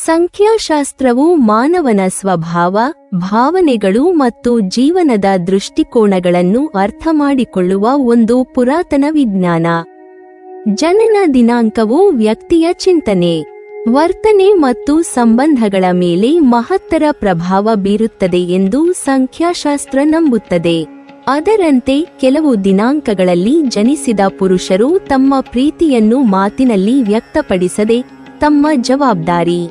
ಸಂಖ್ಯಾಶಾಸ್ತ್ರವು ಮಾನವನ ಸ್ವಭಾವ, ಭಾವನೆಗಳು ಮತ್ತು ಜೀವನದ ದೃಷ್ಟಿಕೋನಗಳನ್ನು ಅರ್ಥಮಾಡಿಕೊಳ್ಳುವ ಒಂದು ಪುರಾತನ ವಿಜ್ಞಾನ. ಜನನ ದಿನಾಂಕವು ವ್ಯಕ್ತಿಯ ಚಿಂತನೆ, ವರ್ತನೆ ಮತ್ತು ಸಂಬಂಧಗಳ ಮೇಲೆ ಮಹತ್ತರ ಪ್ರಭಾವ ಬೀರುತ್ತದೆ ಎಂದು ಸಂಖ್ಯಾಶಾಸ್ತ್ರ ನಂಬುತ್ತದೆ. ಅದರಂತೆ ಕೆಲವು ದಿನಾಂಕಗಳಲ್ಲಿ ಜನಿಸಿದ ಪುರುಷರು ತಮ್ಮ ಪ್ರೀತಿಯನ್ನು ಮಾತಿನಲ್ಲಿ ವ್ಯಕ್ತಪಡಿಸದೆ ತಮ್ಮ ಜವಾಬ್ದಾರಿ,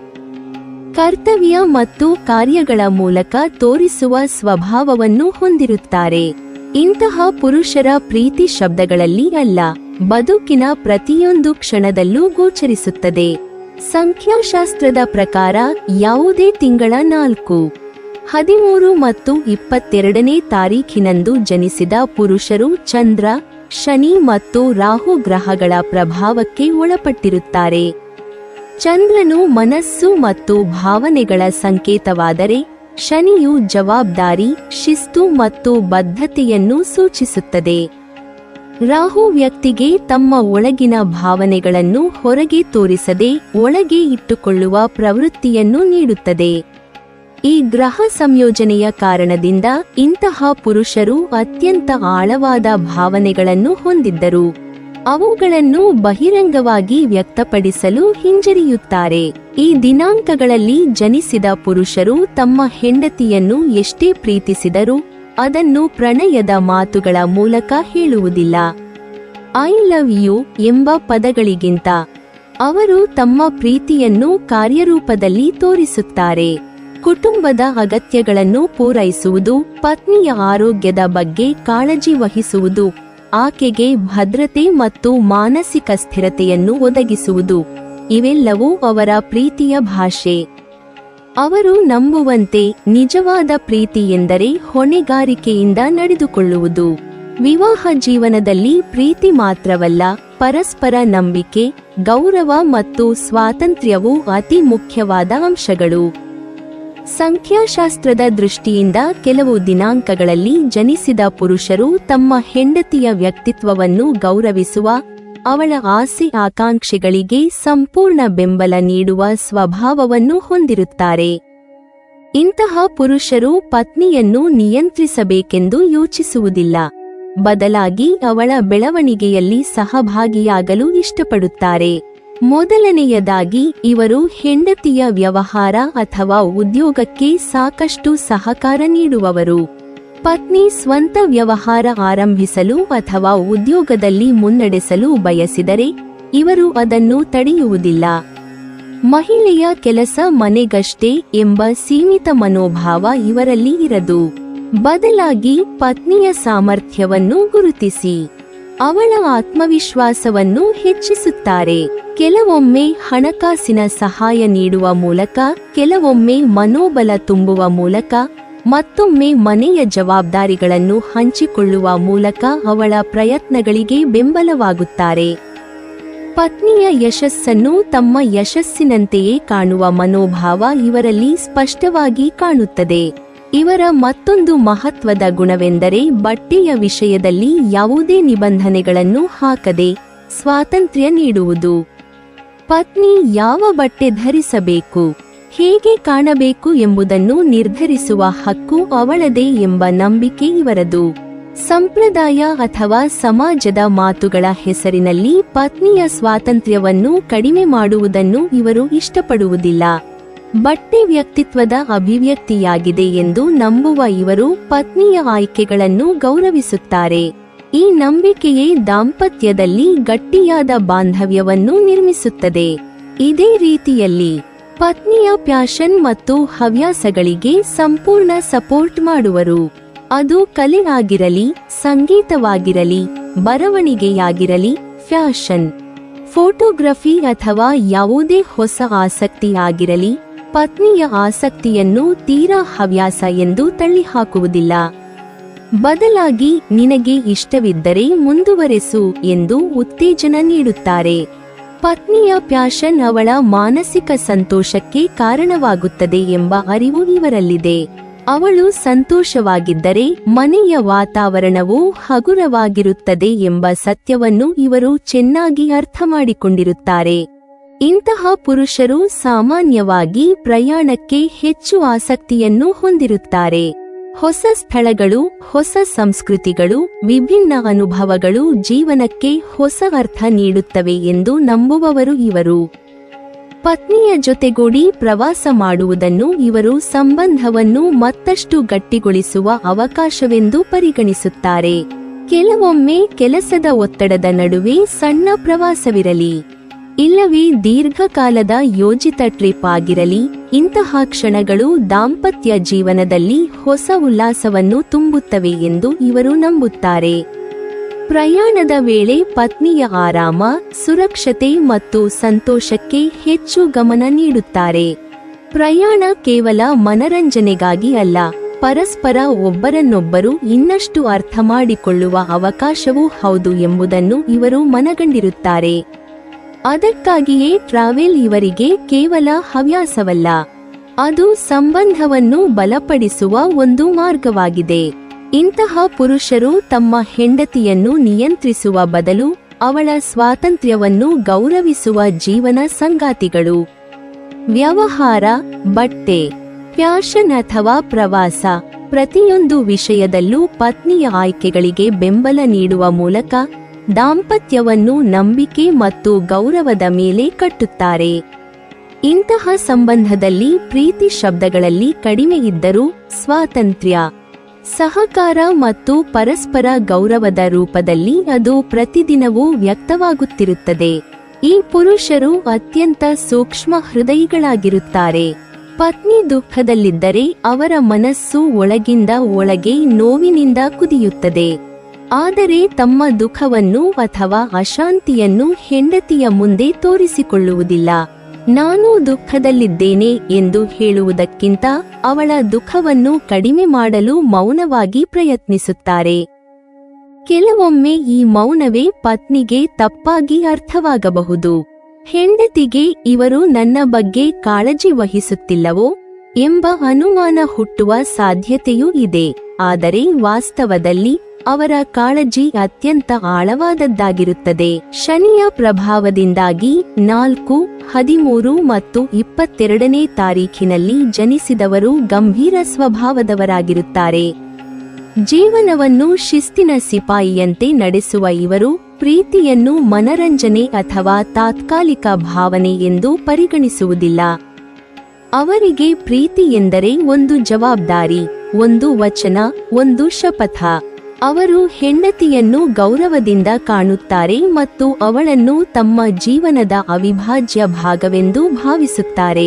ಕರ್ತವ್ಯ ಮತ್ತು ಕಾರ್ಯಗಳ ಮೂಲಕ ತೋರಿಸುವ ಸ್ವಭಾವವನ್ನು ಹೊಂದಿರುತ್ತಾರೆ. ಇಂತಹ ಪುರುಷರ ಪ್ರೀತಿ ಶಬ್ದಗಳಲ್ಲಿ ಅಲ್ಲ, ಬದುಕಿನ ಪ್ರತಿಯೊಂದು ಕ್ಷಣದಲ್ಲೂ ಗೋಚರಿಸುತ್ತದೆ. ಸಂಖ್ಯಾಶಾಸ್ತ್ರದ ಪ್ರಕಾರ ಯಾವುದೇ ತಿಂಗಳ 4, 13 ಮತ್ತು 22ನೇ ತಾರೀಖಿನಂದು ಜನಿಸಿದ ಪುರುಷರು ಚಂದ್ರ, ಶನಿ ಮತ್ತು ರಾಹು ಗ್ರಹಗಳ ಪ್ರಭಾವಕ್ಕೆ ಒಳಪಟ್ಟಿರುತ್ತಾರೆ. ಚಂದ್ರನು ಮನಸ್ಸು ಮತ್ತು ಭಾವನೆಗಳ ಸಂಕೇತವಾದರೆ, ಶನಿಯು ಜವಾಬ್ದಾರಿ, ಶಿಸ್ತು ಮತ್ತು ಬದ್ಧತೆಯನ್ನು ಸೂಚಿಸುತ್ತದೆ. ರಾಹು ವ್ಯಕ್ತಿಗೆ ತಮ್ಮ ಒಳಗಿನ ಭಾವನೆಗಳನ್ನು ಹೊರಗೆ ತೋರಿಸದೆ ಒಳಗೆ ಇಟ್ಟುಕೊಳ್ಳುವ ಪ್ರವೃತ್ತಿಯನ್ನು ನೀಡುತ್ತದೆ. ಈ ಗ್ರಹ ಸಂಯೋಜನೆಯ ಕಾರಣದಿಂದ ಇಂತಹ ಪುರುಷರು ಅತ್ಯಂತ ಆಳವಾದ ಭಾವನೆಗಳನ್ನು ಹೊಂದಿದ್ದರು. ಅವುಗಳನ್ನು ಬಹಿರಂಗವಾಗಿ ವ್ಯಕ್ತಪಡಿಸಲು ಹಿಂಜರಿಯುತ್ತಾರೆ. ಈ ದಿನಾಂಕಗಳಲ್ಲಿ ಜನಿಸಿದ ಪುರುಷರು ತಮ್ಮ ಹೆಂಡತಿಯನ್ನು ಎಷ್ಟೇ ಪ್ರೀತಿಸಿದರೂ ಅದನ್ನು ಪ್ರಣಯದ ಮಾತುಗಳ ಮೂಲಕ ಹೇಳುವುದಿಲ್ಲ. ಐ ಲವ್ ಯು ಎಂಬ ಪದಗಳಿಗಿಂತ ಅವರು ತಮ್ಮ ಪ್ರೀತಿಯನ್ನು ಕಾರ್ಯರೂಪದಲ್ಲಿ ತೋರಿಸುತ್ತಾರೆ. ಕುಟುಂಬದ ಅಗತ್ಯಗಳನ್ನು ಪೂರೈಸುವುದು, ಪತ್ನಿಯ ಆರೋಗ್ಯದ ಬಗ್ಗೆ ಕಾಳಜಿ ವಹಿಸುವುದು, ಆಕೆಗೆ ಭದ್ರತೆ ಮತ್ತು ಮಾನಸಿಕ ಸ್ಥಿರತೆಯನ್ನು ಒದಗಿಸುವುದು, ಇವೆಲ್ಲವೂ ಅವರ ಪ್ರೀತಿಯ ಭಾಷೆ. ಅವರು ನಂಬುವಂತೆ ನಿಜವಾದ ಪ್ರೀತಿ ಎಂದರೆ ಹೊಣೆಗಾರಿಕೆಯಿಂದ ನಡೆದುಕೊಳ್ಳುವುದು. ವಿವಾಹ ಜೀವನದಲ್ಲಿ ಪ್ರೀತಿ ಮಾತ್ರವಲ್ಲ, ಪರಸ್ಪರ ನಂಬಿಕೆ, ಗೌರವ ಮತ್ತು ಸ್ವಾತಂತ್ರ್ಯವು ಅತಿ ಮುಖ್ಯವಾದ ಅಂಶಗಳು. ಸಂಖ್ಯಾಶಾಸ್ತ್ರದ ದೃಷ್ಟಿಯಿಂದ ಕೆಲವು ದಿನಾಂಕಗಳಲ್ಲಿ ಜನಿಸಿದ ಪುರುಷರು ತಮ್ಮ ಹೆಂಡತಿಯ ವ್ಯಕ್ತಿತ್ವವನ್ನು ಗೌರವಿಸುವ, ಅವಳ ಆಸೆ ಆಕಾಂಕ್ಷೆಗಳಿಗೆ ಸಂಪೂರ್ಣ ಬೆಂಬಲ ನೀಡುವ ಸ್ವಭಾವವನ್ನು ಹೊಂದಿರುತ್ತಾರೆ. ಇಂತಹ ಪುರುಷರು ಪತ್ನಿಯನ್ನು ನಿಯಂತ್ರಿಸಬೇಕೆಂದು ಯೋಚಿಸುವುದಿಲ್ಲ, ಬದಲಾಗಿ ಅವಳ ಬೆಳವಣಿಗೆಯಲ್ಲಿ ಸಹಭಾಗಿಯಾಗಲು ಇಷ್ಟಪಡುತ್ತಾರೆ. ಮೊದಲನೆಯದಾಗಿ, ಇವರು ಹೆಂಡತಿಯ ವ್ಯವಹಾರ ಅಥವಾ ಉದ್ಯೋಗಕ್ಕೆ ಸಾಕಷ್ಟು ಸಹಕಾರ ನೀಡುವವರು. ಪತ್ನಿ ಸ್ವಂತ ವ್ಯವಹಾರ ಆರಂಭಿಸಲು ಅಥವಾ ಉದ್ಯೋಗದಲ್ಲಿ ಮುನ್ನಡೆಸಲು ಬಯಸಿದರೆ ಇವರು ಅದನ್ನು ತಡೆಯುವುದಿಲ್ಲ. ಮಹಿಳೆಯ ಕೆಲಸ ಮನೆಗಷ್ಟೇ ಎಂಬ ಸೀಮಿತ ಮನೋಭಾವ ಇವರಲ್ಲಿ ಇರದು. ಬದಲಾಗಿ ಪತ್ನಿಯ ಸಾಮರ್ಥ್ಯವನ್ನು ಗುರುತಿಸಿ ಅವಳ ಆತ್ಮವಿಶ್ವಾಸವನ್ನು ಹೆಚ್ಚಿಸುತ್ತಾರೆ. ಕೆಲವೊಮ್ಮೆ ಹಣಕಾಸಿನ ಸಹಾಯ ನೀಡುವ ಮೂಲಕ, ಕೆಲವೊಮ್ಮೆ ಮನೋಬಲ ತುಂಬುವ ಮೂಲಕ, ಮತ್ತೊಮ್ಮೆ ಮನೆಯ ಜವಾಬ್ದಾರಿಗಳನ್ನು ಹಂಚಿಕೊಳ್ಳುವ ಮೂಲಕ ಅವಳ ಪ್ರಯತ್ನಗಳಿಗೆ ಬೆಂಬಲವಾಗುತ್ತಾರೆ. ಪತ್ನಿಯ ಯಶಸ್ಸನ್ನು ತಮ್ಮ ಯಶಸ್ಸಿನಂತೆಯೇ ಕಾಣುವ ಮನೋಭಾವ ಇವರಲ್ಲಿ ಸ್ಪಷ್ಟವಾಗಿ ಕಾಣುತ್ತದೆ. ಇವರ ಮತ್ತೊಂದು ಮಹತ್ವದ ಗುಣವೆಂದರೆ ಬಟ್ಟೆಯ ವಿಷಯದಲ್ಲಿ ಯಾವುದೇ ನಿಬಂಧನೆಗಳನ್ನು ಹಾಕದೆ ಸ್ವಾತಂತ್ರ್ಯ ನೀಡುವುದು. ಪತ್ನಿ ಯಾವ ಬಟ್ಟೆ ಧರಿಸಬೇಕು, ಹೇಗೆ ಕಾಣಬೇಕು ಎಂಬುದನ್ನು ನಿರ್ಧರಿಸುವ ಹಕ್ಕು ಅವಳದೇ ಎಂಬ ನಂಬಿಕೆ ಇವರದು. ಸಂಪ್ರದಾಯ ಅಥವಾ ಸಮಾಜದ ಮಾತುಗಳ ಹೆಸರಿನಲ್ಲಿ ಪತ್ನಿಯ ಸ್ವಾತಂತ್ರ್ಯವನ್ನು ಕಡಿಮೆ ಮಾಡುವುದನ್ನು ಇವರು ಇಷ್ಟಪಡುವುದಿಲ್ಲ. ಬಟ್ಟೆ ವ್ಯಕ್ತಿತ್ವದ ಅಭಿವ್ಯಕ್ತಿಯಾಗಿದೆ ಎಂದು ನಂಬುವ ಇವರು ಪತ್ನಿಯ ಆಯ್ಕೆಗಳನ್ನು ಗೌರವಿಸುತ್ತಾರೆ. ಈ ನಂಬಿಕೆಯೇ ದಾಂಪತ್ಯದಲ್ಲಿ ಗಟ್ಟಿಯಾದ ಬಾಂಧವ್ಯವನ್ನು ನಿರ್ಮಿಸುತ್ತದೆ. ಇದೇ ರೀತಿಯಲ್ಲಿ ಪತ್ನಿಯ ಪ್ಯಾಷನ್ ಮತ್ತು ಹವ್ಯಾಸಗಳಿಗೆ ಸಂಪೂರ್ಣ ಸಪೋರ್ಟ್ ಮಾಡುವರು. ಅದು ಕಲೆ ಆಗಿರಲಿ, ಸಂಗೀತವಾಗಿರಲಿ, ಬರವಣಿಗೆಯಾಗಿರಲಿ, ಫ್ಯಾಷನ್, ಫೋಟೋಗ್ರಫಿ ಅಥವಾ ಯಾವುದೇ ಹೊಸ ಆಸಕ್ತಿ ಆಗಿರಲಿ, ಪತ್ನಿಯ ಆಸಕ್ತಿಯನ್ನು ತೀರಾ ಹವ್ಯಾಸ ಎಂದು ತಳ್ಳಿಹಾಕುವುದಿಲ್ಲ. ಬದಲಾಗಿ ನಿನಗೆ ಇಷ್ಟವಿದ್ದರೆ ಮುಂದುವರೆಸು ಎಂದು ಉತ್ತೇಜನ ನೀಡುತ್ತಾರೆ. ಪತ್ನಿಯ ಪ್ಯಾಷನ್ ಅವಳ ಮಾನಸಿಕ ಸಂತೋಷಕ್ಕೆ ಕಾರಣವಾಗುತ್ತದೆ ಎಂಬ ಅರಿವು ಇವರಲ್ಲಿದೆ. ಅವಳು ಸಂತೋಷವಾಗಿದ್ದರೆ ಮನೆಯ ವಾತಾವರಣವು ಹಗುರವಾಗಿರುತ್ತದೆ ಎಂಬ ಸತ್ಯವನ್ನು ಇವರು ಚೆನ್ನಾಗಿ ಅರ್ಥಮಾಡಿಕೊಂಡಿರುತ್ತಾರೆ. ಇಂತಹ ಪುರುಷರು ಸಾಮಾನ್ಯವಾಗಿ ಪ್ರಯಾಣಕ್ಕೆ ಹೆಚ್ಚು ಆಸಕ್ತಿಯನ್ನು ಹೊಂದಿರುತ್ತಾರೆ. ಹೊಸ ಸ್ಥಳಗಳು, ಹೊಸ ಸಂಸ್ಕೃತಿಗಳು, ವಿಭಿನ್ನ ಅನುಭವಗಳು ಜೀವನಕ್ಕೆ ಹೊಸ ಅರ್ಥ ನೀಡುತ್ತವೆ ಎಂದು ನಂಬುವವರು ಇವರು. ಪತ್ನಿಯ ಜೊತೆಗೂಡಿ ಪ್ರವಾಸ ಮಾಡುವುದನ್ನು ಇವರು ಸಂಬಂಧವನ್ನು ಮತ್ತಷ್ಟು ಗಟ್ಟಿಗೊಳಿಸುವ ಅವಕಾಶವೆಂದು ಪರಿಗಣಿಸುತ್ತಾರೆ. ಕೆಲವೊಮ್ಮೆ ಕೆಲಸದ ಒತ್ತಡದ ನಡುವೆ ಸಣ್ಣ ಪ್ರವಾಸವಿರಲಿ, ಇಲ್ಲವೇ ದೀರ್ಘಕಾಲದ ಯೋಜಿತ ಟ್ರಿಪ್ ಆಗಿರಲಿ, ಇಂತಹ ಕ್ಷಣಗಳು ದಾಂಪತ್ಯ ಜೀವನದಲ್ಲಿ ಹೊಸ ಉಲ್ಲಾಸವನ್ನು ತುಂಬುತ್ತವೆ ಎಂದು ಇವರು ನಂಬುತ್ತಾರೆ. ಪ್ರಯಾಣದ ವೇಳೆ ಪತ್ನಿಯ ಆರಾಮ, ಸುರಕ್ಷತೆ ಮತ್ತು ಸಂತೋಷಕ್ಕೆ ಹೆಚ್ಚು ಗಮನ ನೀಡುತ್ತಾರೆ. ಪ್ರಯಾಣ ಕೇವಲ ಮನರಂಜನೆಗಾಗಿ ಅಲ್ಲ, ಪರಸ್ಪರ ಒಬ್ಬರನ್ನೊಬ್ಬರು ಇನ್ನಷ್ಟು ಅರ್ಥ ಮಾಡಿಕೊಳ್ಳುವ ಅವಕಾಶವೂ ಹೌದು ಎಂಬುದನ್ನು ಇವರು ಮನಗಂಡಿರುತ್ತಾರೆ. ಅದಕ್ಕಾಗಿಯೇ ಟ್ರಾವೆಲ್ ಇವರಿಗೆ ಕೇವಲ ಹವ್ಯಾಸವಲ್ಲ, ಅದು ಸಂಬಂಧವನ್ನು ಬಲಪಡಿಸುವ ಒಂದು ಮಾರ್ಗವಾಗಿದೆ. ಇಂತಹ ಪುರುಷರು ತಮ್ಮ ಹೆಂಡತಿಯನ್ನು ನಿಯಂತ್ರಿಸುವ ಬದಲು ಅವಳ ಸ್ವಾತಂತ್ರ್ಯವನ್ನು ಗೌರವಿಸುವ ಜೀವನ ಸಂಗಾತಿಗಳು. ವ್ಯವಹಾರ, ಬಟ್ಟೆ, ಫ್ಯಾಷನ್ ಅಥವಾ ಪ್ರವಾಸ, ಪ್ರತಿಯೊಂದು ವಿಷಯದಲ್ಲೂ ಪತ್ನಿಯ ಆಯ್ಕೆಗಳಿಗೆ ಬೆಂಬಲ ನೀಡುವ ಮೂಲಕ ದಾಂಪತ್ಯವನ್ನು ನಂಬಿಕೆ ಮತ್ತು ಗೌರವದ ಮೇಲೆ ಕಟ್ಟುತ್ತಾರೆ. ಇಂತಹ ಸಂಬಂಧದಲ್ಲಿ ಪ್ರೀತಿ ಶಬ್ದಗಳಲ್ಲಿ ಕಡಿಮೆ ಇದ್ದರೂ ಸ್ವಾತಂತ್ರ್ಯ, ಸಹಕಾರ ಮತ್ತು ಪರಸ್ಪರ ಗೌರವದ ರೂಪದಲ್ಲಿ ಅದು ಪ್ರತಿದಿನವೂ ವ್ಯಕ್ತವಾಗುತ್ತಿರುತ್ತದೆ. ಈ ಪುರುಷರು ಅತ್ಯಂತ ಸೂಕ್ಷ್ಮ ಹೃದಯಿಗಳಾಗಿರುತ್ತಾರೆ. ಪತ್ನಿ ದುಃಖದಲ್ಲಿದ್ದರೆ ಅವರ ಮನಸ್ಸು ಒಳಗಿಂದ ಒಳಗೆ ನೋವಿನಿಂದ ಕುದಿಯುತ್ತದೆ. ಆದರೆ ತಮ್ಮ ದುಃಖವನ್ನು ಅಥವಾ ಅಶಾಂತಿಯನ್ನು ಹೆಂಡತಿಯ ಮುಂದೆ ತೋರಿಸಿಕೊಳ್ಳುವುದಿಲ್ಲ. ನಾನು ದುಃಖದಲ್ಲಿದ್ದೇನೆ ಎಂದು ಹೇಳುವುದಕ್ಕಿಂತ ಅವಳ ದುಃಖವನ್ನು ಕಡಿಮೆ ಮಾಡಲು ಮೌನವಾಗಿ ಪ್ರಯತ್ನಿಸುತ್ತಾರೆ. ಕೆಲವೊಮ್ಮೆ ಈ ಮೌನವೇ ಪತ್ನಿಗೆ ತಪ್ಪಾಗಿ ಅರ್ಥವಾಗಬಹುದು. ಹೆಂಡತಿಗೆ ಇವರು ನನ್ನ ಬಗ್ಗೆ ಕಾಳಜಿ ವಹಿಸುತ್ತಿಲ್ಲವೋ ಎಂಬ ಅನುಮಾನ ಹುಟ್ಟುವ ಸಾಧ್ಯತೆಯೂ ಇದೆ. ಆದರೆ ವಾಸ್ತವದಲ್ಲಿ ಅವರ ಕಾಳಜಿ ಅತ್ಯಂತ ಆಳವಾದದ್ದಾಗಿರುತ್ತದೆ. ಶನಿಯ ಪ್ರಭಾವದಿಂದಾಗಿ 4, 13 ಮತ್ತು 22ನೇ ತಾರೀಖಿನಲ್ಲಿ ಜನಿಸಿದವರು ಗಂಭೀರ ಸ್ವಭಾವದವರಾಗಿರುತ್ತಾರೆ. ಜೀವನವನ್ನು ಶಿಸ್ತಿನ ಸಿಪಾಯಿಯಂತೆ ನಡೆಸುವ ಇವರು ಪ್ರೀತಿಯನ್ನು ಮನರಂಜನೆ ಅಥವಾ ತಾತ್ಕಾಲಿಕ ಭಾವನೆ ಎಂದು ಪರಿಗಣಿಸುವುದಿಲ್ಲ. ಅವರಿಗೆ ಪ್ರೀತಿ ಎಂದರೆ ಒಂದು ಜವಾಬ್ದಾರಿ, ಒಂದು ವಚನ, ಒಂದು ಶಪಥ. ಅವರು ಹೆಂಡತಿಯನ್ನು ಗೌರವದಿಂದ ಕಾಣುತ್ತಾರೆ ಮತ್ತು ಅವಳನ್ನು ತಮ್ಮ ಜೀವನದ ಅವಿಭಾಜ್ಯ ಭಾಗವೆಂದು ಭಾವಿಸುತ್ತಾರೆ.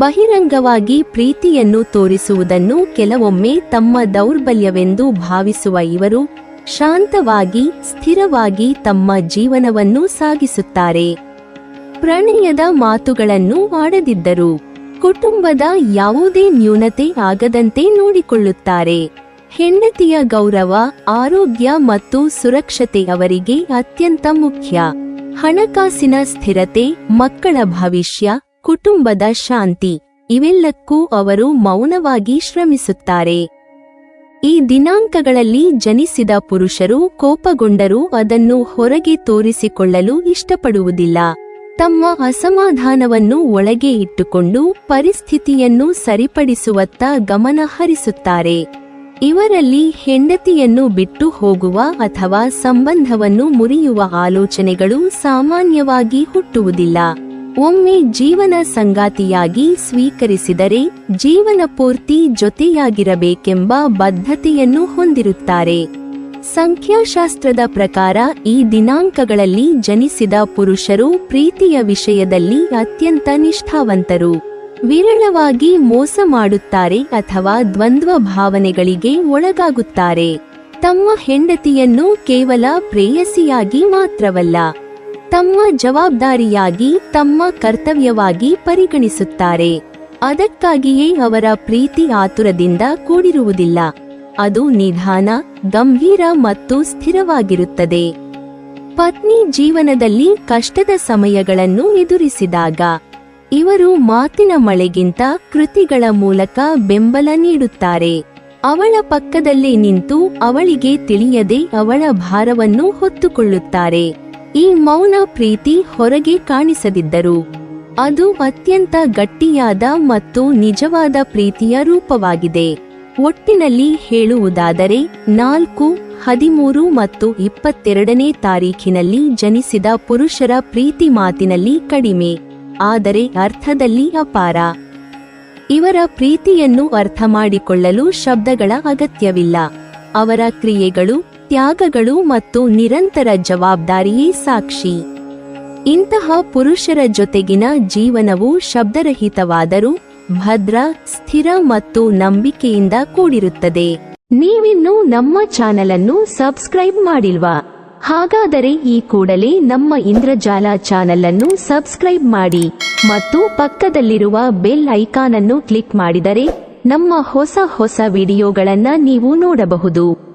ಬಹಿರಂಗವಾಗಿ ಪ್ರೀತಿಯನ್ನು ತೋರಿಸುವುದನ್ನು ಕೆಲವೊಮ್ಮೆ ತಮ್ಮ ದೌರ್ಬಲ್ಯವೆಂದು ಭಾವಿಸುವ ಇವರು ಶಾಂತವಾಗಿ, ಸ್ಥಿರವಾಗಿ ತಮ್ಮ ಜೀವನವನ್ನು ಸಾಗಿಸುತ್ತಾರೆ. ಪ್ರಣಯದ ಮಾತುಗಳನ್ನು ಆಡದಿದ್ದರೂ ಕುಟುಂಬದ ಯಾವುದೇ ನ್ಯೂನತೆ ಆಗದಂತೆ ನೋಡಿಕೊಳ್ಳುತ್ತಾರೆ. ಹೆಂಡತಿಯ ಗೌರವ, ಆರೋಗ್ಯ ಮತ್ತು ಸುರಕ್ಷತೆ ಅವರಿಗೆ ಅತ್ಯಂತ ಮುಖ್ಯ. ಹಣಕಾಸಿನ ಸ್ಥಿರತೆ, ಮಕ್ಕಳ ಭವಿಷ್ಯ, ಕುಟುಂಬದ ಶಾಂತಿ ಇವೆಲ್ಲಕ್ಕೂ ಅವರು ಮೌನವಾಗಿ ಶ್ರಮಿಸುತ್ತಾರೆ. ಈ ದಿನಾಂಕಗಳಲ್ಲಿ ಜನಿಸಿದ ಪುರುಷರು ಕೋಪಗೊಂಡರೂ ಅದನ್ನು ಹೊರಗೆ ತೋರಿಸಿಕೊಳ್ಳಲು ಇಷ್ಟಪಡುವುದಿಲ್ಲ. ತಮ್ಮ ಅಸಮಾಧಾನವನ್ನು ಒಳಗೆ ಇಟ್ಟುಕೊಂಡು ಪರಿಸ್ಥಿತಿಯನ್ನು ಸರಿಪಡಿಸುವತ್ತ ಗಮನ ಹರಿಸುತ್ತಾರೆ. ಇವರಲ್ಲಿ ಹೆಂಡತಿಯನ್ನು ಬಿಟ್ಟು ಹೋಗುವ ಅಥವಾ ಸಂಬಂಧವನ್ನು ಮುರಿಯುವ ಆಲೋಚನೆಗಳು ಸಾಮಾನ್ಯವಾಗಿ ಹುಟ್ಟುವುದಿಲ್ಲ. ಒಮ್ಮೆ ಜೀವನ ಸಂಗಾತಿಯಾಗಿ ಸ್ವೀಕರಿಸಿದರೆ ಜೀವನ ಪೂರ್ತಿ ಜೊತೆಯಾಗಿರಬೇಕೆಂಬ ಬದ್ಧತೆಯನ್ನು ಹೊಂದಿರುತ್ತಾರೆ. ಸಂಖ್ಯಾಶಾಸ್ತ್ರದ ಪ್ರಕಾರ ಈ ದಿನಾಂಕಗಳಲ್ಲಿ ಜನಿಸಿದ ಪುರುಷರು ಪ್ರೀತಿಯ ವಿಷಯದಲ್ಲಿ ಅತ್ಯಂತ ನಿಷ್ಠಾವಂತರು. ವಿರಳವಾಗಿ ಮೋಸ ಮಾಡುತ್ತಾರೆ ಅಥವಾ ದ್ವಂದ್ವ ಭಾವನೆಗಳಿಗೆ ಒಳಗಾಗುತ್ತಾರೆ. ತಮ್ಮ ಹೆಂಡತಿಯನ್ನು ಕೇವಲ ಪ್ರೇಯಸಿಯಾಗಿ ಮಾತ್ರವಲ್ಲ, ತಮ್ಮ ಜವಾಬ್ದಾರಿಯಾಗಿ, ತಮ್ಮ ಕರ್ತವ್ಯವಾಗಿ ಪರಿಗಣಿಸುತ್ತಾರೆ. ಅದಕ್ಕಾಗಿಯೇ ಅವರ ಪ್ರೀತಿ ಆತುರದಿಂದ ಕೂಡಿರುವುದಿಲ್ಲ. ಅದು ನಿಧಾನ, ಗಂಭೀರ ಮತ್ತು ಸ್ಥಿರವಾಗಿರುತ್ತದೆ. ಪತ್ನಿ ಜೀವನದಲ್ಲಿ ಕಷ್ಟದ ಸಮಯಗಳನ್ನು ಎದುರಿಸಿದಾಗ ಇವರು ಮಾತಿನ ಮಳೆಗಿಂತ ಕೃತಿಗಳ ಮೂಲಕ ಬೆಂಬಲ ನೀಡುತ್ತಾರೆ. ಅವಳ ಪಕ್ಕದಲ್ಲೇ ನಿಂತು ಅವಳಿಗೆ ತಿಳಿಯದೆ ಅವಳ ಭಾರವನ್ನು ಹೊತ್ತುಕೊಳ್ಳುತ್ತಾರೆ. ಈ ಮೌನ ಪ್ರೀತಿ ಹೊರಗೆ ಕಾಣಿಸದಿದ್ದರು ಅದು ಅತ್ಯಂತ ಗಟ್ಟಿಯಾದ ಮತ್ತು ನಿಜವಾದ ಪ್ರೀತಿಯ ರೂಪವಾಗಿದೆ. ಒಟ್ಟಿನಲ್ಲಿ ಹೇಳುವುದಾದರೆ 4, 13 ಮತ್ತು 22ನೇ ತಾರೀಖಿನಲ್ಲಿ ಜನಿಸಿದ ಪುರುಷರ ಪ್ರೀತಿ ಮಾತಿನಲ್ಲಿ ಕಡಿಮೆ, ಆದರೆ ಅರ್ಥದಲ್ಲಿ ಅಪಾರ. ಇವರ ಪ್ರೀತಿಯನ್ನು ಅರ್ಥಮಾಡಿಕೊಳ್ಳಲು ಶಬ್ದಗಳ ಅಗತ್ಯವಿಲ್ಲ. ಅವರ ಕ್ರಿಯೆಗಳು, ತ್ಯಾಗಗಳು ಮತ್ತು ನಿರಂತರ ಜವಾಬ್ದಾರಿಯೇ ಸಾಕ್ಷಿ. ಇಂತಹ ಪುರುಷರ ಜೊತೆಗಿನ ಜೀವನವು ಶಬ್ದರಹಿತವಾದರೂ ಭದ್ರ, ಸ್ಥಿರ ಮತ್ತು ನಂಬಿಕೆಯಿಂದ ಕೂಡಿರುತ್ತದೆ. ನೀವಿನ್ನೂ ನಮ್ಮ ಚಾನೆಲ್ ಅನ್ನು ಸಬ್ಸ್ಕ್ರೈಬ್ ಮಾಡಿಲ್ವಾ? ಹಾಗಾದರೆ ಈ ಕೂಡಲೇ ನಮ್ಮ ಇಂದ್ರಜಾಲ ಚಾನೆಲ್ ಅನ್ನು ಸಬ್ಸ್ಕ್ರೈಬ್ ಮಾಡಿ ಮತ್ತು ಪಕ್ಕದಲ್ಲಿರುವ ಬೆಲ್ ಐಕಾನ್ ಅನ್ನು ಕ್ಲಿಕ್ ಮಾಡಿದರೆ ನಮ್ಮ ಹೊಸ ವಿಡಿಯೋಗಳನ್ನು ನೀವು ನೋಡಬಹುದು.